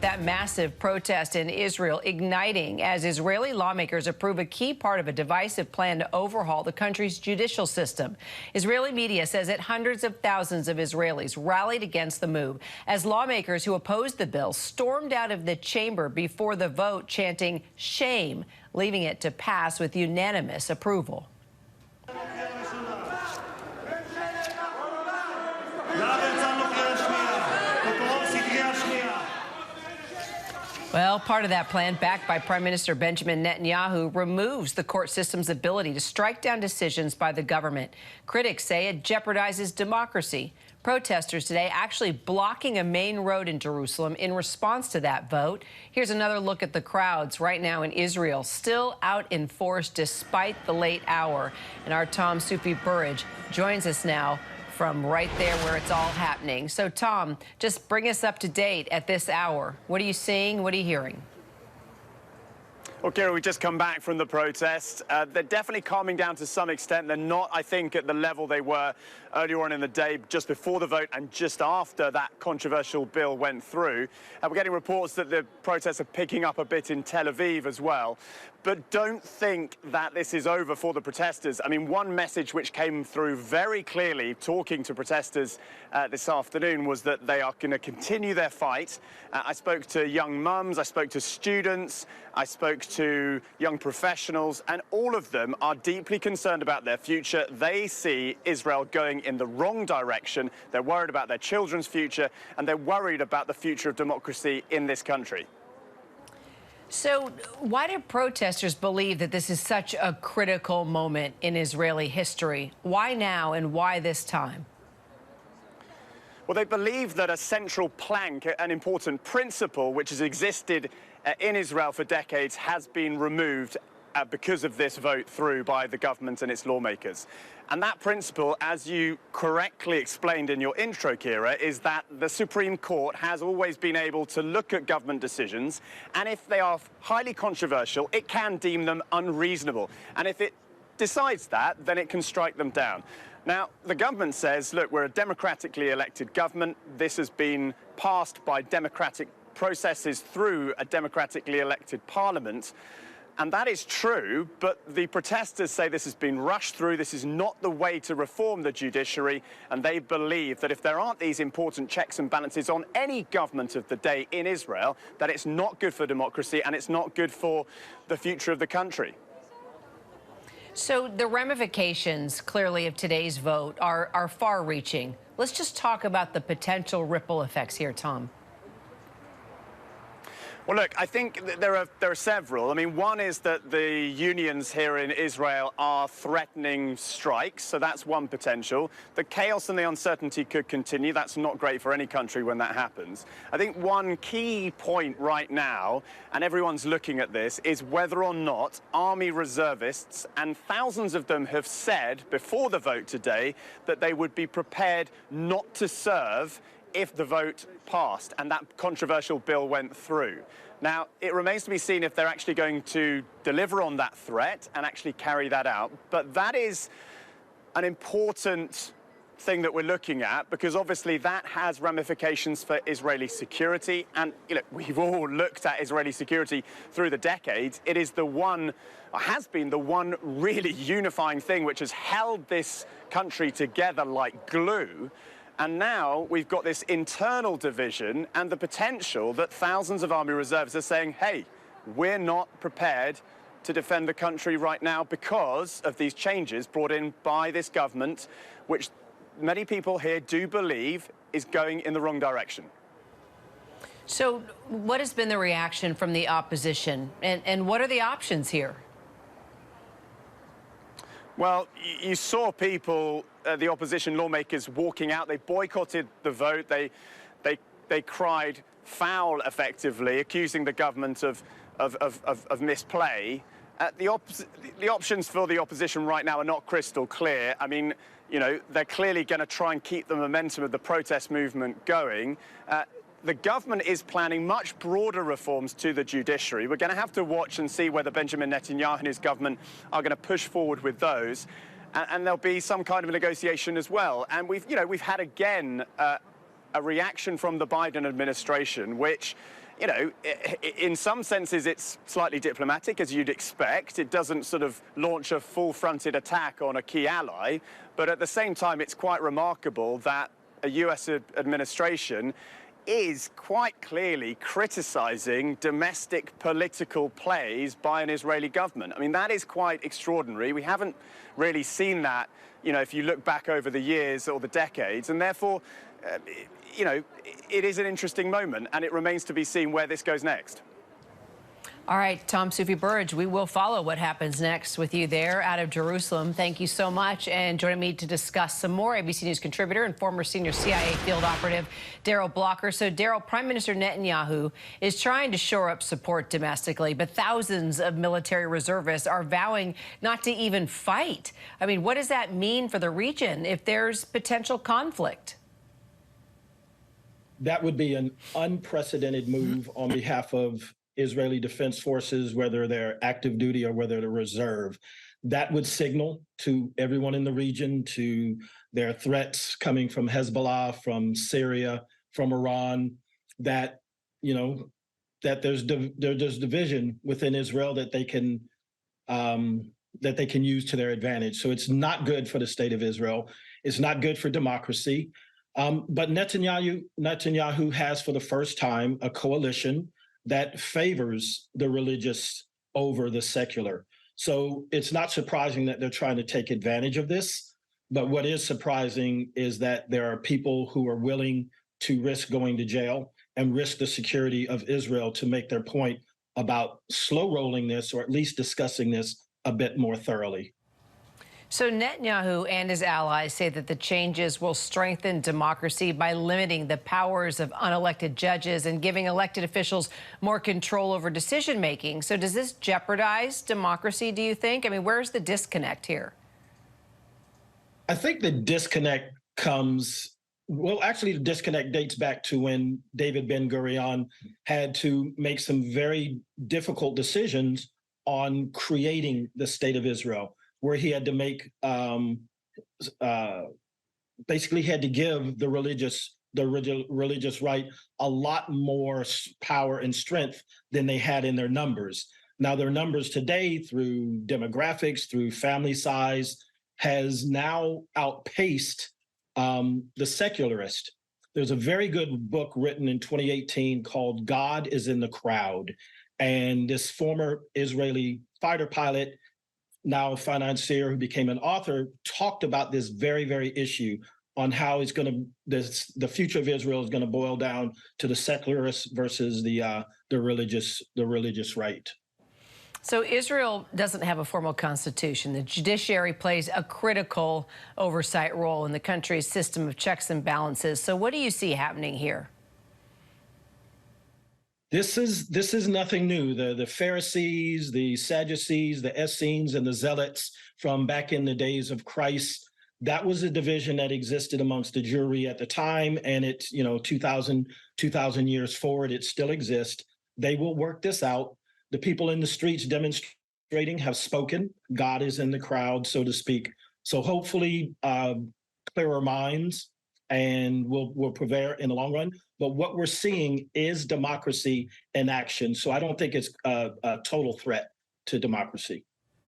That massive protest in Israel igniting as Israeli lawmakers approve a key part of a divisive plan to overhaul the country's judicial system. Israeli media says that hundreds of thousands of Israelis rallied against the move as lawmakers who opposed the bill stormed out of the chamber before the vote, chanting "shame," leaving it to pass with unanimous approval. Well, part of that plan, backed by Prime Minister Benjamin Netanyahu, removes the court system's ability to strike down decisions by the government. Critics say it jeopardizes democracy. Protesters today actually blocking a main road in Jerusalem in response to that vote. Here's another look at the crowds right now in Israel, still out in force despite the late hour. And our Tom Sufi-Burridge joins us now from right there where it's all happening. So, Tom, just bring us up to date at this hour. What are you seeing? What are you hearing? Well, Kira, we just come back from the protest. They're definitely calming down to some extent. They're not, I think, at the level they were earlier on in the day, just before the vote and just after that controversial bill went through. We're getting reports that the protests are picking up a bit in Tel Aviv as well. But don't think that this is over for the protesters. I mean, one message which came through very clearly, talking to protesters this afternoon, was that they are going to continue their fight. I spoke to young mums, I spoke to students, I spoke to young professionals, and all of them are deeply concerned about their future. They see Israel going in the wrong direction. They're worried about their children's future, and they're worried about the future of democracy in this country. So why do protesters believe that this is such a critical moment in Israeli history? Why now and why this time? Well, they believe that a central plank, an important principle which has existed in Israel for decades, has been removed because of this vote through by the government and its lawmakers. And that principle, as you correctly explained in your intro, Kira, is that the Supreme Court has always been able to look at government decisions, and if they are highly controversial, it can deem them unreasonable. And if it decides that, then it can strike them down. Now, the government says, look, we're a democratically elected government. This has been passed by democratic processes through a democratically elected parliament. And that is true, but the protesters say this has been rushed through. This is not the way to reform the judiciary. And they believe that if there aren't these important checks and balances on any government of the day in Israel, that it's not good for democracy and it's not good for the future of the country. So the ramifications, clearly, of today's vote are far-reaching. Let's just talk about the potential ripple effects here, Tom. Well, look, I think there are several. I mean, one is that the unions here in Israel are threatening strikes, so that's one potential. The chaos and the uncertainty could continue. That's not great for any country when that happens. I think one key point right now, and everyone's looking at this, is whether or not army reservists, and thousands of them have said before the vote today that they would be prepared not to serve if the vote passed and that controversial bill went through. Now, it remains to be seen if they're actually going to deliver on that threat and actually carry that out. But that is an important thing that we're looking at, because obviously that has ramifications for Israeli security. And we've all looked at Israeli security through the decades. It is the one, or has been the one really unifying thing which has held this country together like glue. And now we've got this internal division and the potential that thousands of army reserves are saying, hey, we're not prepared to defend the country right now because of these changes brought in by this government, which many people here do believe is going in the wrong direction. So what has been the reaction from the opposition, and what are the options here? Well, you saw people, the opposition lawmakers, walking out. They boycotted the vote. They cried foul, effectively, accusing the government of misplay. The options for the opposition right now are not crystal clear. I mean, they're clearly going to try and keep the momentum of the protest movement going. The government is planning much broader reforms to the judiciary. We're going to have to watch and see whether Benjamin Netanyahu and his government are going to push forward with those. And there'll be some kind of a negotiation as well. And we've had again a reaction from the Biden administration, which you know, in some senses, it's slightly diplomatic, as you'd expect. It doesn't sort of launch a full-fronted attack on a key ally. But at the same time, it's quite remarkable that a US administration is quite clearly criticizing domestic political plays by an Israeli government. I mean, that is quite extraordinary. We haven't really seen that, you know, if you look back over the years or the decades. And therefore, you know, it is an interesting moment, and it remains to be seen where this goes next. All right, Tom Sufi Burridge, we will follow what happens next with you there out of Jerusalem. Thank you so much. And joining me to discuss some more, ABC News contributor and former senior CIA field operative, Daryl Blocker. So, Daryl, Prime Minister Netanyahu is trying to shore up support domestically, but thousands of military reservists are vowing not to even fight. I mean, what does that mean for the region if there's potential conflict? That would be an unprecedented move on behalf of Israeli Defense Forces, whether they're active duty or whether they're reserve. That would signal to everyone in the region, to their threats coming from Hezbollah, from Syria, from Iran, that, you know, that there's division within Israel that they can use to their advantage. So it's not good for the state of Israel. It's not good for democracy. But Netanyahu has, for the first time, a coalition that favors the religious over the secular. So it's not surprising that they're trying to take advantage of this. But what is surprising is that there are people who are willing to risk going to jail and risk the security of Israel to make their point about slow rolling this, or at least discussing this a bit more thoroughly. So Netanyahu and his allies say that the changes will strengthen democracy by limiting the powers of unelected judges and giving elected officials more control over decision making. So does this jeopardize democracy, do you think? I mean, where's the disconnect here? I think the disconnect comes, well, actually, the disconnect dates back to when David Ben-Gurion had to make some very difficult decisions on creating the state of Israel, where he had to make, basically had to give the religious right a lot more power and strength than they had in their numbers. Now, their numbers today, through demographics, through family size, has now outpaced the secularist. There's a very good book written in 2018 called God is in the Crowd. And this former Israeli fighter pilot, now a financier who became an author, talked about this very, very issue on how it's going to, the future of Israel is going to boil down to the secularists versus the religious right. So Israel doesn't have a formal constitution. The judiciary plays a critical oversight role in the country's system of checks and balances. So what do you see happening here? This is nothing new. The Pharisees, the Sadducees, the Essenes, and the Zealots from back in the days of Christ, that was a division that existed amongst the Jewry at the time, and it's, 2,000 years forward, it still exists. They will work this out. The people in the streets demonstrating have spoken. God is in the crowd, so to speak. So hopefully clearer minds and will prevail in the long run. But what we're seeing is democracy in action. So I don't think it's a total threat to democracy.